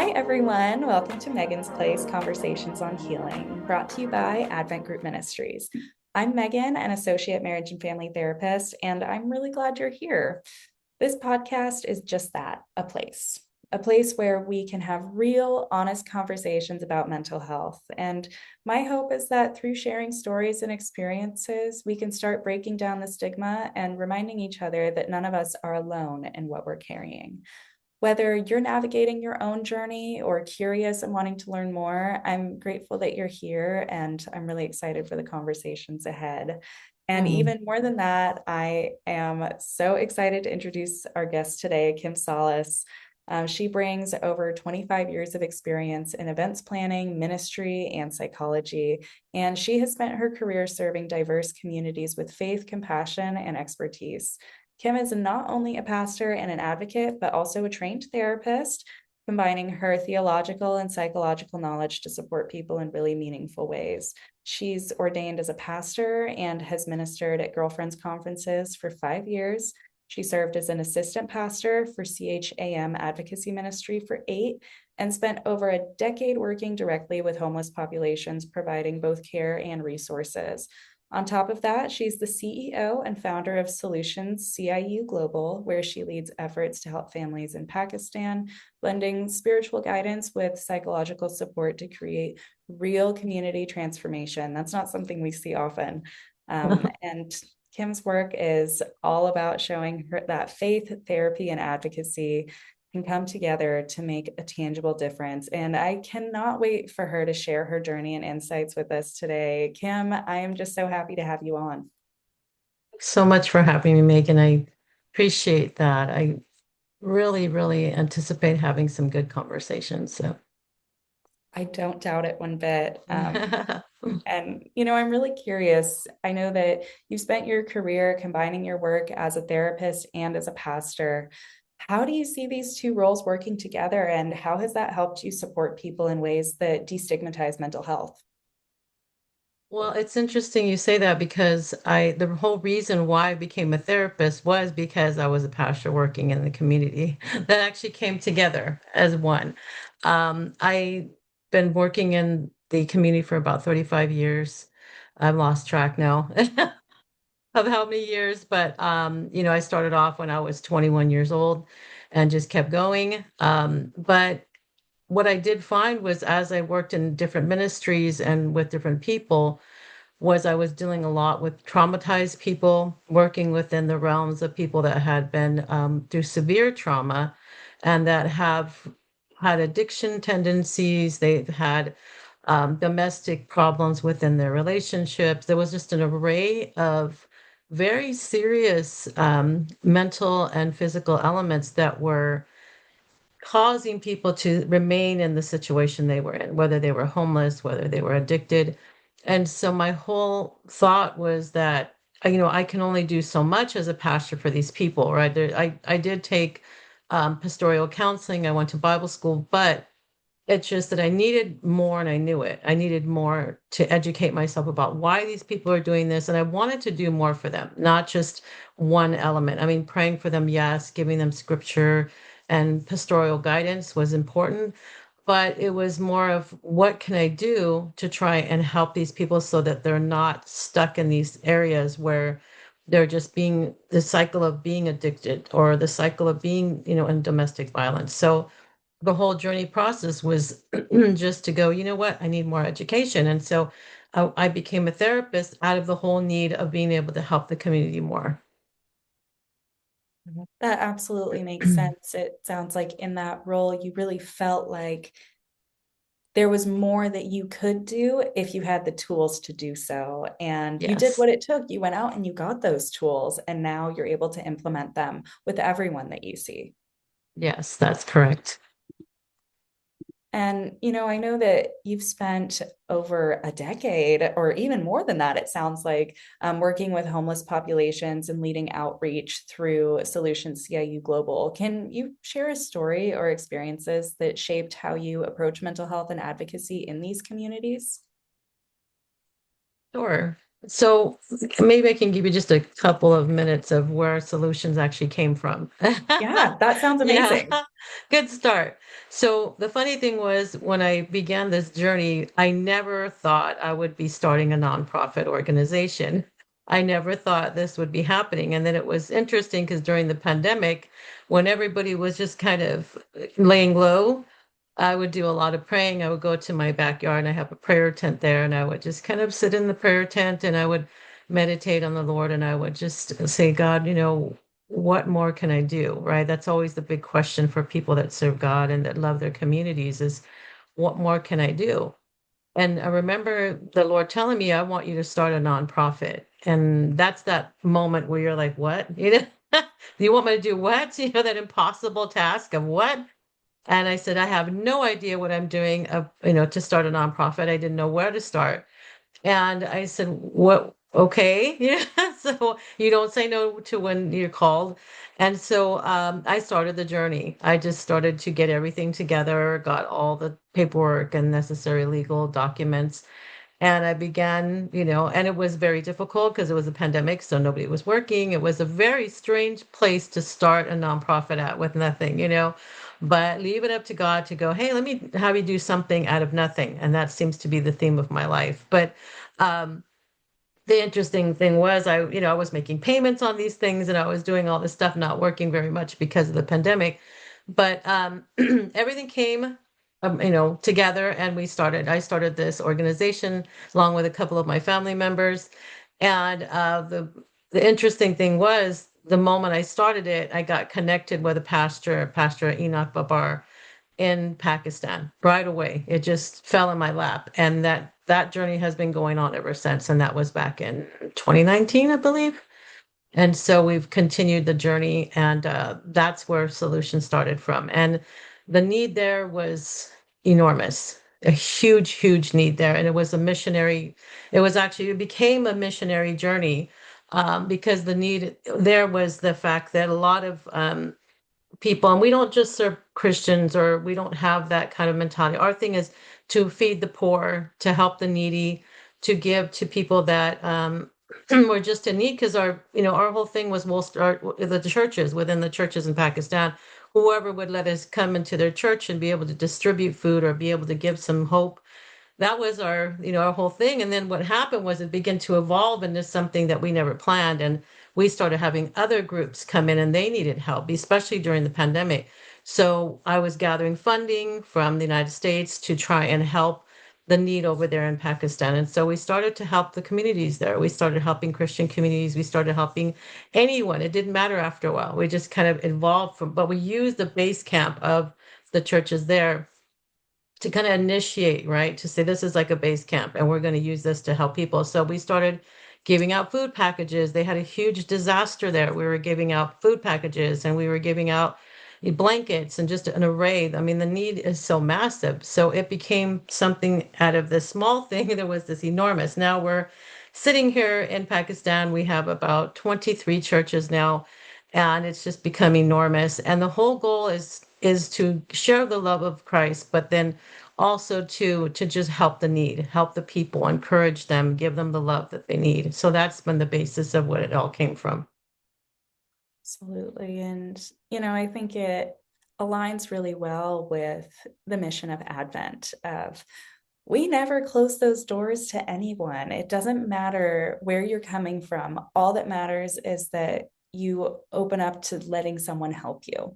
Hi, everyone. Welcome to Megan's Place Conversations on Healing, brought to you by Advent Group Ministries. I'm Megan, an associate marriage and family therapist, and I'm really glad you're here. This podcast is just that, a place where we can have real, honest conversations about mental health. And my hope is that through sharing stories and experiences, we can start breaking down the stigma and reminding each other that none of us are alone in what we're carrying. Whether you're navigating your own journey or curious and wanting to learn more, I'm grateful that you're here and I'm really excited for the conversations ahead. And even more than that, I am so excited to introduce our guest today, Kim Salas. She brings over 25 years of experience in events planning, ministry, and psychology. And she has spent her career serving diverse communities with faith, compassion, and expertise. Kim is not only a pastor and an advocate, but also a trained therapist, combining her theological and psychological knowledge to support people in really meaningful ways. She's ordained as a pastor and has ministered at Girlfriends Conferences for 5 years. She served as an assistant pastor for CHAM Advocacy Ministry for 8 and spent over a decade working directly with homeless populations, providing both care and resources. On top of that, she's the CEO and founder of Solutions CIU Global, where she leads efforts to help families in Pakistan, blending spiritual guidance with psychological support to create real community transformation. That's not something we see often. And Kim's work is all about showing her that faith, therapy, and advocacy can come together to make a tangible difference. And I cannot wait for her to share her journey and insights with us today. Kim, I am just so happy to have you on. So much for having me, Megan. I appreciate that. I really, really anticipate having some good conversations. So, I don't doubt it one bit. I'm really curious. I know that you've spent your career combining your work as a therapist and as a pastor. How do you see these two roles working together, and how has that helped you support people in ways that destigmatize mental health? well, it's interesting you say that because the whole reason why I became a therapist was because I was a pastor working in the community. That actually came together as one. I've been working in the community for about 35 years. I've lost track now of how many years, but I started off when I was 21 years old and just kept going. But what I did find was as I worked in different ministries and with different people, was I was dealing a lot with traumatized people, working within the realms of people that had been through severe trauma and that have had addiction tendencies. They've had domestic problems within their relationships. There was just an array of very serious mental and physical elements that were causing people to remain in the situation they were in, whether they were homeless, whether they were addicted. And so my whole thought was that, I can only do so much as a pastor for these people, right? I did take pastoral counseling, I went to Bible school, but it's just that I needed more and I knew it. I needed more to educate myself about why these people are doing this. And I wanted to do more for them, not just one element. I mean, praying for them, yes, giving them scripture and pastoral guidance was important, but it was more of what can I do to try and help these people so that they're not stuck in these areas where they're just being the cycle of being addicted or the cycle of being, in domestic violence. So the whole journey process was just to go, you know what, I need more education. And so I became a therapist out of the whole need of being able to help the community more. That absolutely makes sense. It sounds like in that role, you really felt like there was more that you could do if you had the tools to do so. And you did Yes, what it took. You went out and you got those tools, and now you're able to implement them with everyone that you see. yes, that's correct. And, I know that you've spent over a decade or even more than that, it sounds like, working with homeless populations and leading outreach through Solutions CIU Global. Can you share a story or experiences that shaped how you approach mental health and advocacy in these communities? Sure. So maybe I can give you just a couple of minutes of where solutions actually came from. Yeah, that sounds Yeah, amazing. good start. So the funny thing was when I began this journey, I never thought I would be starting a nonprofit organization. I never thought this would be happening. And then it was interesting because during the pandemic, when everybody was just kind of laying low, I would do a lot of praying. I would go to my backyard and I have a prayer tent there, and I would just kind of sit in the prayer tent and I would meditate on the Lord and I would just say, God, what more can I do? Right? That's always the big question for people that serve God and that love their communities is what more can I do? And I remember the Lord telling me, I want you to start a nonprofit. And that's that moment where you're like, what? Do you want me to do what? That impossible task of what? And I said, I have no idea what I'm doing, to start a nonprofit. I didn't know where to start. And I said, what? Okay. Yeah. So you don't say no to when you're called. And so I started the journey. I just started to get everything together, got all the paperwork and necessary legal documents. And I began, and it was very difficult because it was a pandemic, so nobody was working. It was a very strange place to start a nonprofit at with nothing. But leave it up to God to go, hey, let me have you do something out of nothing. And that seems to be the theme of my life. But um, the interesting thing was I was making payments on these things and I was doing all this stuff, not working very much because of the pandemic. But everything came, together and I started this organization along with a couple of my family members. And the interesting thing was the moment I started it, I got connected with a Pastor Enoch Babar in Pakistan right away. It just fell in my lap. And that journey has been going on ever since. And that was back in 2019, I believe. And so we've continued the journey, and that's where Solution started from. And the need there was enormous, a huge, huge need there. And it became a missionary journey because the need there was the fact that a lot of people, and we don't just serve Christians or we don't have that kind of mentality. Our thing is to feed the poor, to help the needy, to give to people that were just in need. Because our whole thing was we'll start the churches within the churches in Pakistan. Whoever would let us come into their church and be able to distribute food or be able to give some hope, that was our whole thing. And then what happened was it began to evolve into something that we never planned. And we started having other groups come in and they needed help, especially during the pandemic. So I was gathering funding from the United States to try and help the need over there in Pakistan. And so we started to help the communities there. We started helping Christian communities. We started helping anyone. It didn't matter after a while. We just kind of evolved but we used the base camp of the churches there to kind of initiate, right? To say this is like a base camp and we're going to use this to help people. So we started giving out food packages. They had a huge disaster there. We were giving out food packages and we were giving out blankets and just an array. I mean, the need is so massive. So it became something out of this small thing. There was this enormous. Now we're sitting here in Pakistan. We have about 23 churches now, and it's just become enormous. And the whole goal is to share the love of Christ, but then also to just help the need, help the people, encourage them, give them the love that they need. So that's been the basis of what it all came from. Absolutely. And, I think it aligns really well with the mission of Advent of we never close those doors to anyone. It doesn't matter where you're coming from. All that matters is that you open up to letting someone help you.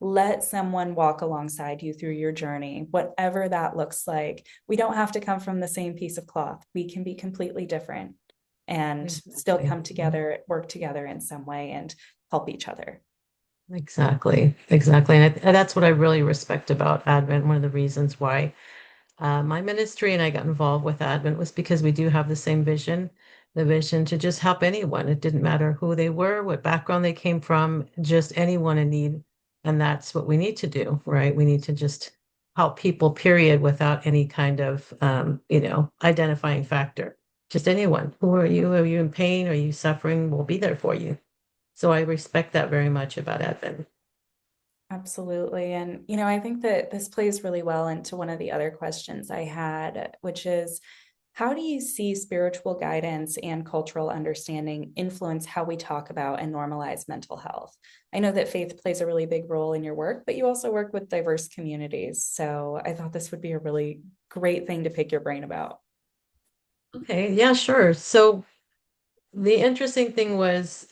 Let someone walk alongside you through your journey, whatever that looks like. We don't have to come from the same piece of cloth. We can be completely different and still Exactly. come together, work together in some way and help each other. Exactly. Exactly. And that's what I really respect about Advent. One of the reasons why my ministry and I got involved with Advent was because we do have the same vision, the vision to just help anyone. It didn't matter who they were, what background they came from, just anyone in need. And that's what we need to do, right? We need to just help people, period, without any kind of, identifying factor. Just anyone. Who are you? Are you in pain? Are you suffering? We'll be there for you. So I respect that very much about Advent. Absolutely. And, I think that this plays really well into one of the other questions I had, which is How do you see spiritual guidance and cultural understanding influence how we talk about and normalize mental health? I know that faith plays a really big role in your work, but you also work with diverse communities. So I thought this would be a really great thing to pick your brain about. Okay, yeah, sure. So the interesting thing was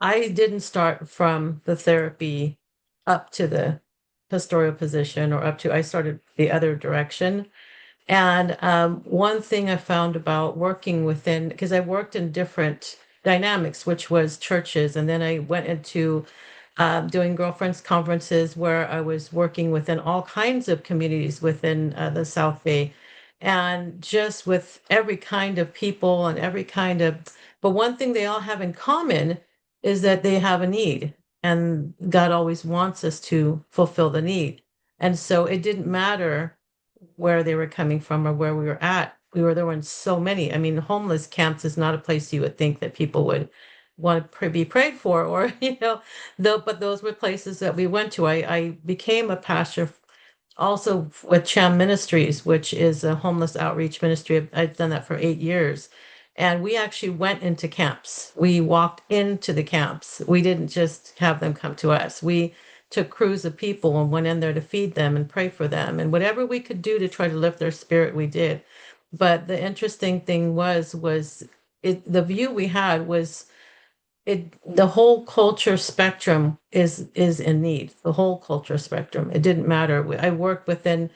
I didn't start from the therapy up to the pastoral position or up to, I started the other direction. And one thing I found about working within, because I worked in different dynamics, which was churches, and then I went into doing girlfriends conferences where I was working within all kinds of communities within the South Bay, and just with every kind of people and every kind of, but one thing they all have in common is that they have a need, and God always wants us to fulfill the need. And so it didn't matter where they were coming from or where we were at. There were so many. I mean, homeless camps is not a place you would think that people would want to be prayed for, or, though, but those were places that we went to. I became a pastor also with CHAM Ministries, which is a homeless outreach ministry. I've done that for 8 years. And we actually went into camps. We walked into the camps. We didn't just have them come to us. We took crews of people and went in there to feed them and pray for them. And whatever we could do to try to lift their spirit, we did. But the interesting thing was the view we had was the whole culture spectrum is in need. The whole culture spectrum. It didn't matter. I worked within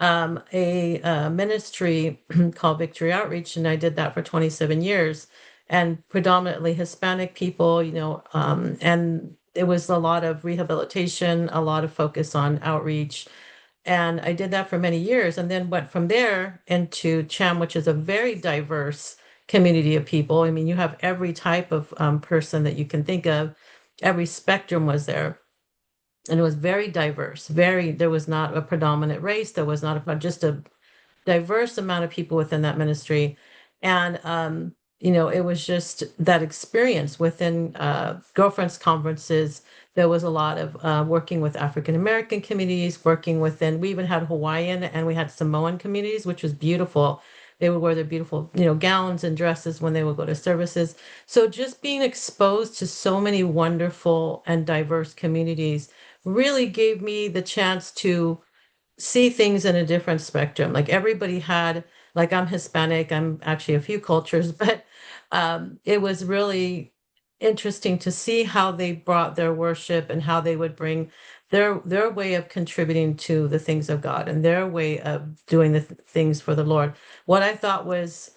a ministry called Victory Outreach, and I did that for 27 years, and predominantly Hispanic people, and it was a lot of rehabilitation, a lot of focus on outreach. And I did that for many years, and then went from there into CHAM, which is a very diverse community of people. I mean, you have every type of person that you can think of, every spectrum was there, and it was very diverse. There was not a predominant race. There was not just a diverse amount of people within that ministry. And, it was just that experience within girlfriends conferences. There was a lot of working with African American communities, we even had Hawaiian and we had Samoan communities, which was beautiful. They would wear their beautiful, gowns and dresses when they would go to services. So just being exposed to so many wonderful and diverse communities really gave me the chance to see things in a different spectrum. Like everybody had, like I'm Hispanic, I'm actually a few cultures, but it was really interesting to see how they brought their worship and how they would bring their way of contributing to the things of God and their way of doing the things for the Lord. What I thought was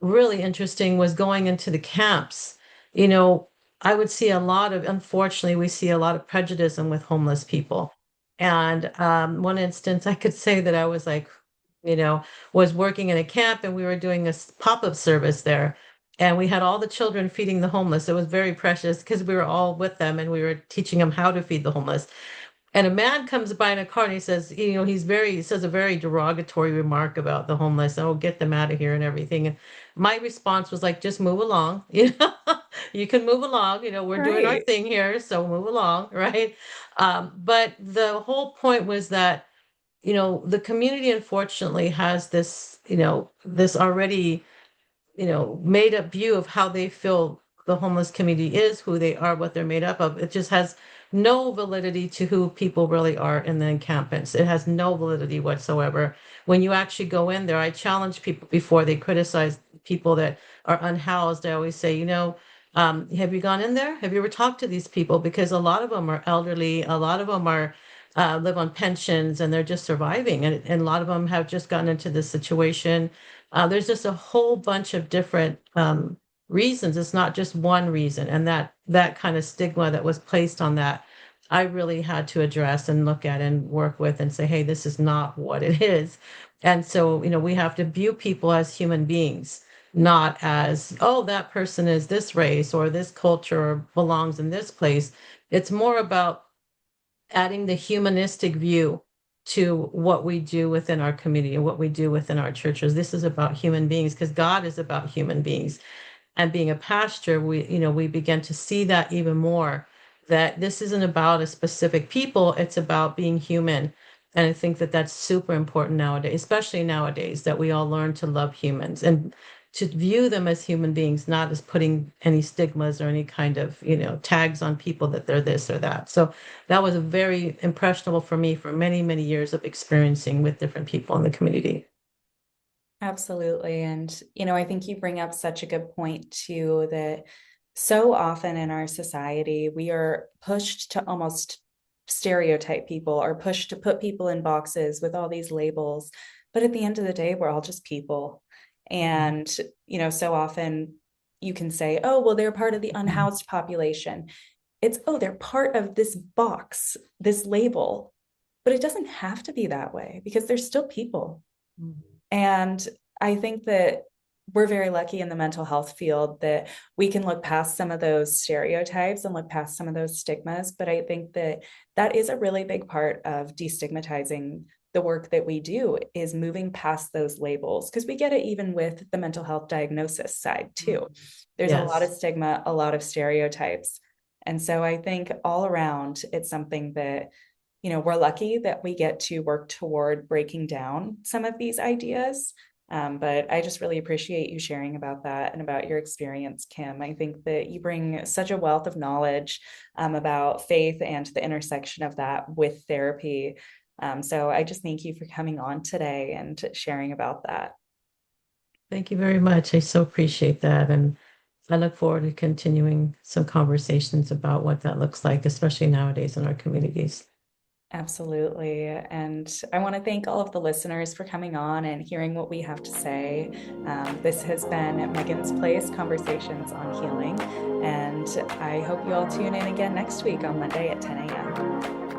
really interesting was going into the camps. You know, I would see unfortunately, we see a lot of prejudice with homeless people. And one instance, I could say that I was like, was working in a camp and we were doing a pop-up service there. And we had all the children feeding the homeless. It was very precious because we were all with them and we were teaching them how to feed the homeless. And a man comes by in a car and he says, he says a very derogatory remark about the homeless. Oh, get them out of here and everything. And my response was like, just move along. You can move along. We're doing our Right. thing here. So move along. Right. But the whole point was that, the community unfortunately has this already made up view of how they feel the homeless community is, who they are, what they're made up of. It just has no validity to who people really are in the encampments. It has no validity whatsoever. When you actually go in there, I challenge people before they criticize people that are unhoused. I always say, have you gone in there? Have you ever talked to these people? Because a lot of them are elderly, a lot of them are live on pensions and they're just surviving. And a lot of them have just gotten into this situation. There's just a whole bunch of different reasons. It's not just one reason. And that kind of stigma that was placed on that, I really had to address and look at and work with and say, hey, this is not what it is. And so, we have to view people as human beings, not as, oh, that person is this race or this culture or belongs in this place. It's more about adding the humanistic view to what we do within our community and what we do within our churches. This is about human beings because God is about human beings. And being a pastor, we begin to see that even more, that this isn't about a specific people, it's about being human. And I think that that's super important nowadays, especially nowadays, that we all learn to love humans and to view them as human beings, not as putting any stigmas or any kind of, tags on people that they're this or that. So that was a very impressionable for me for many, many years of experiencing with different people in the community. Absolutely. And, I think you bring up such a good point too, that so often in our society, we are pushed to almost stereotype people or pushed to put people in boxes with all these labels. But at the end of the day, we're all just people. And, so often you can say, oh, well, they're part of the unhoused population. It's, oh, they're part of this box, this label. But it doesn't have to be that way because they're still people. Mhm. And I think that we're very lucky in the mental health field that we can look past some of those stereotypes and look past some of those stigmas. But I think that that is a really big part of destigmatizing the work that we do is moving past those labels, because we get it even with the mental health diagnosis side too. There's a lot of Yes. stigma, a lot of stereotypes. And so I think all around it's something that we're lucky that we get to work toward breaking down some of these ideas. But I just really appreciate you sharing about that and about your experience, Kim. I think that you bring such a wealth of knowledge about faith and the intersection of that with therapy. So I just thank you for coming on today and sharing about that. Thank you very much. I so appreciate that. And I look forward to continuing some conversations about what that looks like, especially nowadays in our communities. Absolutely. And I want to thank all of the listeners for coming on and hearing what we have to say. This has been Megan's Place Conversations on Healing. And I hope you all tune in again next week on Monday at 10 a.m.